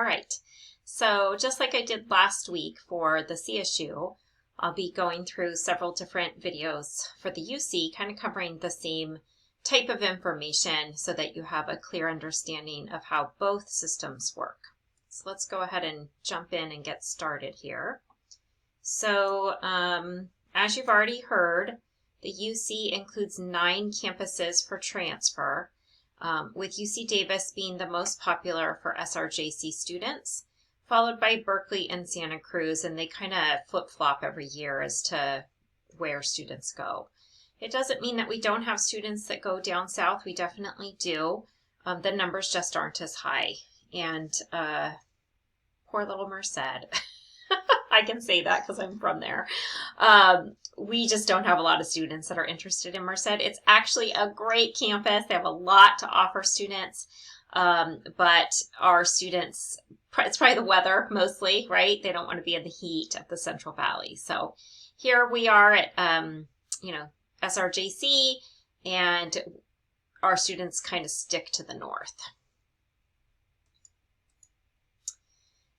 right, so just like I did last week for the CSU, I'll be going through several different videos for the UC, kind of covering the same type of information so that you have a clear understanding of how both systems work. So let's go ahead and jump in and get started here. So as you've already heard, the UC includes 9 campuses for transfer, with UC Davis being the most popular for SRJC students, followed by Berkeley and Santa Cruz, and they kind of flip-flop every year as to where students go. It doesn't mean that we don't have students that go down south. We definitely do. The numbers just aren't as high. And poor little Merced. I can say that because I'm from there. We just don't have a lot of students that are interested in Merced. It's actually a great campus. They have a lot to offer students. But our students, it's probably the weather mostly, right? They don't want to be in the heat of the Central Valley. So here we are at, SRJC, and our students kind of stick to the north.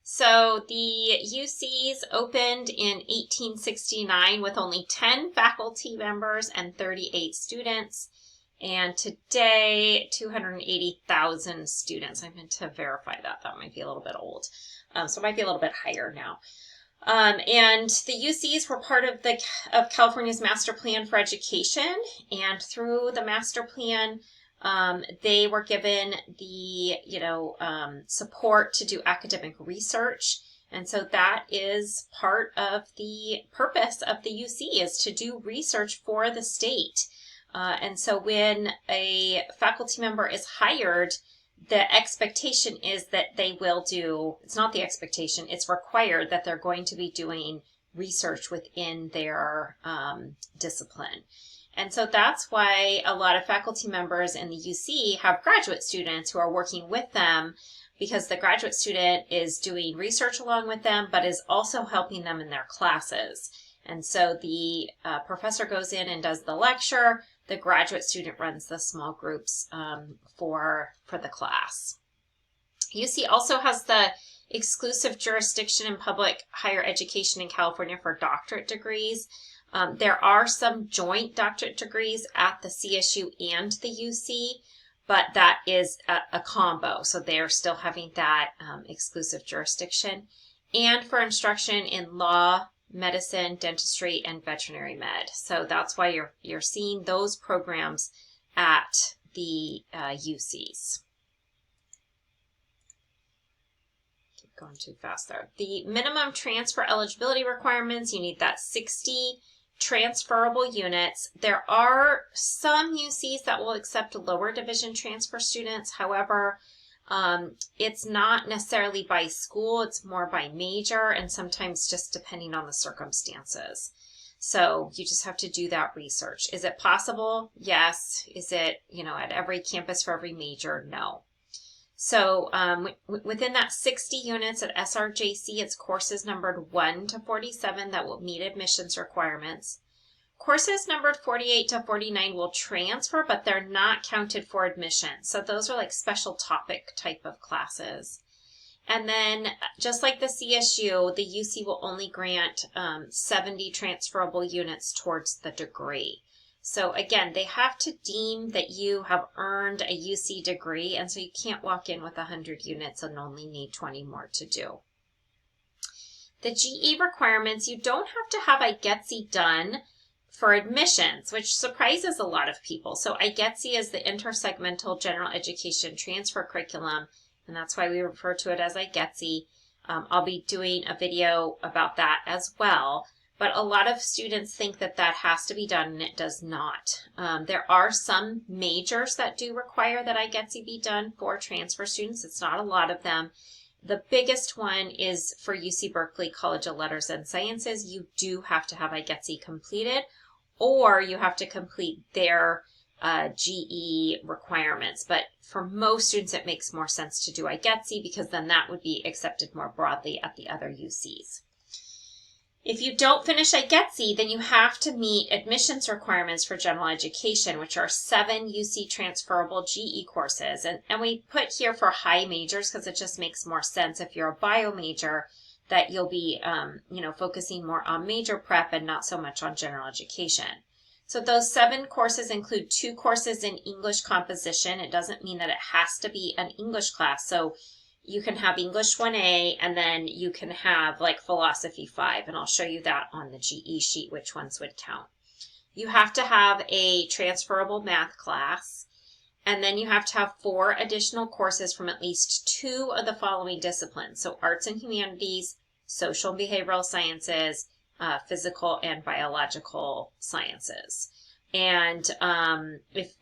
So the UCs opened in 1869 with only 10 faculty members and 38 students. And today, 280,000 students. I meant to verify that. That might be a little bit old. So it might be a little bit higher now. And the UCs were part of California's Master Plan for Education. And through the Master Plan, they were given the, support to do academic research. And so that is part of the purpose of the UC, is to do research for the state. And so when a faculty member is hired, the expectation is that they will do, it's not the expectation, it's required that they're going to be doing research within their discipline. And so that's why a lot of faculty members in the UC have graduate students who are working with them, because the graduate student is doing research along with them, but is also helping them in their classes. And so the professor goes in and does the lecture. The graduate student runs the small groups for the class. UC also has the exclusive jurisdiction in public higher education in California for doctorate degrees. There are some joint doctorate degrees at the CSU and the UC, but that is a combo. So they are still having that exclusive jurisdiction. And for instruction in law, medicine, dentistry, and veterinary med. So that's why you're seeing those programs at the UCs. Keep going too fast there. The minimum transfer eligibility requirements, you need that 60 transferable units. There are some UCs that will accept lower division transfer students. However, it's not necessarily by school, it's more by major, and sometimes just depending on the circumstances. So you just have to do that research. Is it possible? Yes. Is it, at every campus for every major? No. So within that 60 units at SRJC, it's courses numbered 1 to 47 that will meet admissions requirements. Courses numbered 48 to 49 will transfer, but they're not counted for admission. So those are like special topic type of classes. And then just like the CSU, the UC will only grant 70 transferable units towards the degree. So again, they have to deem that you have earned a UC degree, and so you can't walk in with 100 units and only need 20 more to do. The GE requirements, you don't have to have IGETC done for admissions, which surprises a lot of people. So IGETC is the Intersegmental General Education Transfer Curriculum, and that's why we refer to it as IGETC. I'll be doing a video about that as well, but a lot of students think that that has to be done, and it does not. There are some majors that do require that IGETC be done for transfer students. It's not a lot of them. The biggest one is for UC Berkeley College of Letters and Sciences. You do have to have IGETC completed, or you have to complete their GE requirements. But for most students, it makes more sense to do IGETC because then that would be accepted more broadly at the other UCs. If you don't finish IGETC, then you have to meet admissions requirements for general education, which are 7 UC transferable GE courses. And we put here for high majors because it just makes more sense if you're a bio major that you'll be, focusing more on major prep and not so much on general education. So those 7 courses include 2 courses in English composition. It doesn't mean that it has to be an English class. So you can have English 1A and then you can have like Philosophy 5, and I'll show you that on the GE sheet, which ones would count. You have to have a transferable math class, and then you have to have 4 additional courses from at least 2 of the following disciplines. So arts and humanities, social and behavioral sciences, physical and biological sciences. And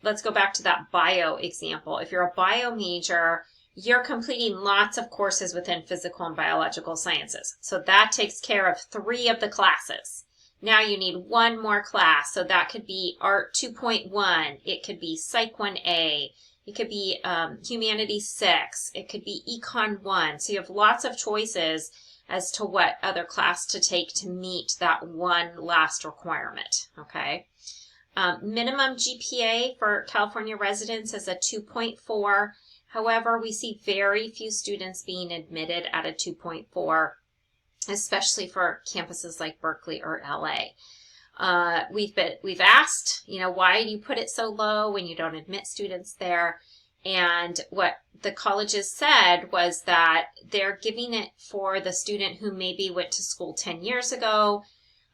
let's go back to that bio example. If you're a bio major, you're completing lots of courses within physical and biological sciences. So that takes care of 3 of the classes. Now you need 1 more class. So that could be Art 2.1. It could be Psych 1A. It could be Humanities 6. It could be Econ 1. So you have lots of choices as to what other class to take to meet that one last requirement. Okay. Minimum GPA for California residents is a 2.4. However, we see very few students being admitted at a 2.4, especially for campuses like Berkeley or LA. We've asked, why do you put it so low when you don't admit students there? And what the colleges said was that they're giving it for the student who maybe went to school 10 years ago.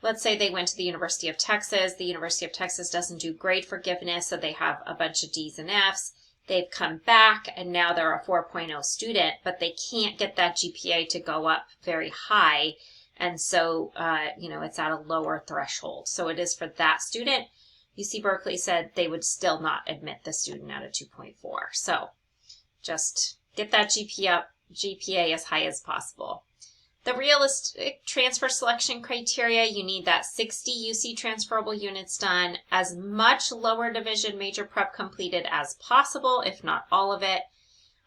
Let's say they went to the University of Texas. The University of Texas doesn't do grade forgiveness, so they have a bunch of D's and F's. They've come back and now they're a 4.0 student, but they can't get that GPA to go up very high. And so, it's at a lower threshold. So it is for that student. UC Berkeley said they would still not admit the student at a 2.4. So just get that GPA as high as possible. The realistic transfer selection criteria, you need that 60 UC transferable units done, as much lower division major prep completed as possible, if not all of it.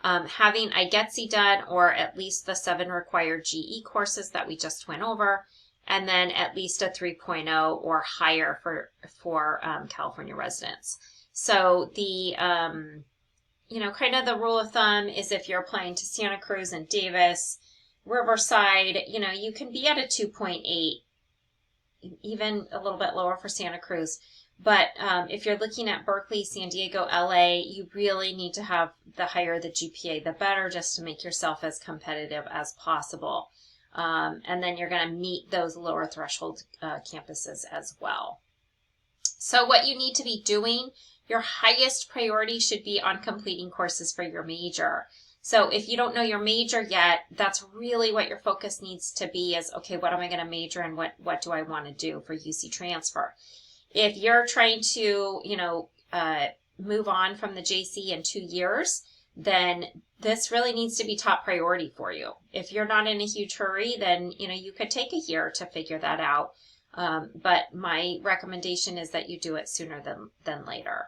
Having IGETC done, or at least the 7 required GE courses that we just went over, and then at least a 3.0 or higher for California residents. So the, kind of the rule of thumb is if you're applying to Santa Cruz and Davis, Riverside, you can be at a 2.8, even a little bit lower for Santa Cruz. But if you're looking at Berkeley, San Diego, LA, you really need to have the higher the GPA, the better, just to make yourself as competitive as possible. And then you're going to meet those lower threshold campuses as well. So what you need to be doing, your highest priority should be on completing courses for your major. So if you don't know your major yet, that's really what your focus needs to be is, okay, what am I going to major in? What do I want to do for UC transfer? If you're trying to, move on from the JC in 2 years, then this really needs to be top priority for you. If you're not in a huge hurry, then, you could take a year to figure that out. But my recommendation is that you do it sooner than later.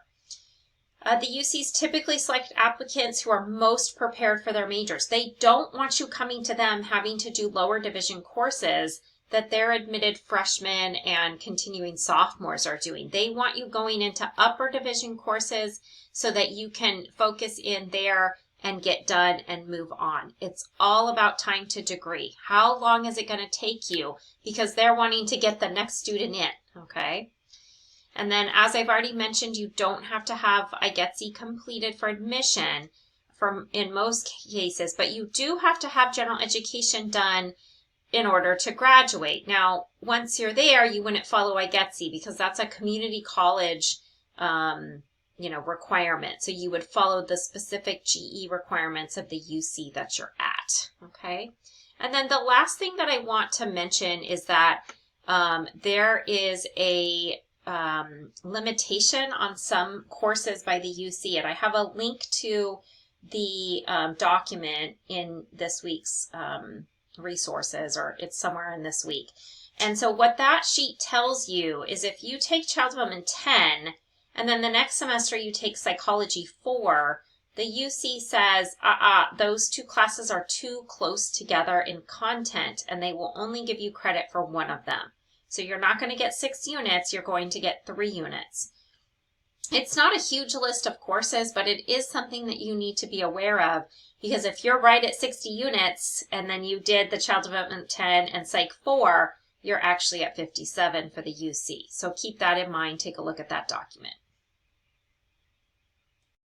The UCs typically select applicants who are most prepared for their majors. They don't want you coming to them having to do lower division courses that their admitted freshmen and continuing sophomores are doing. They want you going into upper division courses so that you can focus in there and get done and move on. It's all about time to degree. How long is it going to take you? Because they're wanting to get the next student in, okay? And then, as I've already mentioned, you don't have to have IGETC completed for admission in most cases, but you do have to have general education done in order to graduate. Now, once you're there, you wouldn't follow IGETC because that's a community college, requirement. So you would follow the specific GE requirements of the UC that you're at, okay? And then the last thing that I want to mention is that there is a limitation on some courses by the UC, and I have a link to the document in this week's resources, or it's somewhere in this week. And so what that sheet tells you is if you take Child Development 10 and then the next semester you take Psychology 4, The UC says, those two classes are too close together in content and they will only give you credit for one of them. So you're not going to get 6 units, you're going to get 3 units. It's not a huge list of courses, but it is something that you need to be aware of, because if you're right at 60 units and then you did the Child Development 10 and Psych 4, you're actually at 57 for the UC. So keep that in mind. Take a look at that document.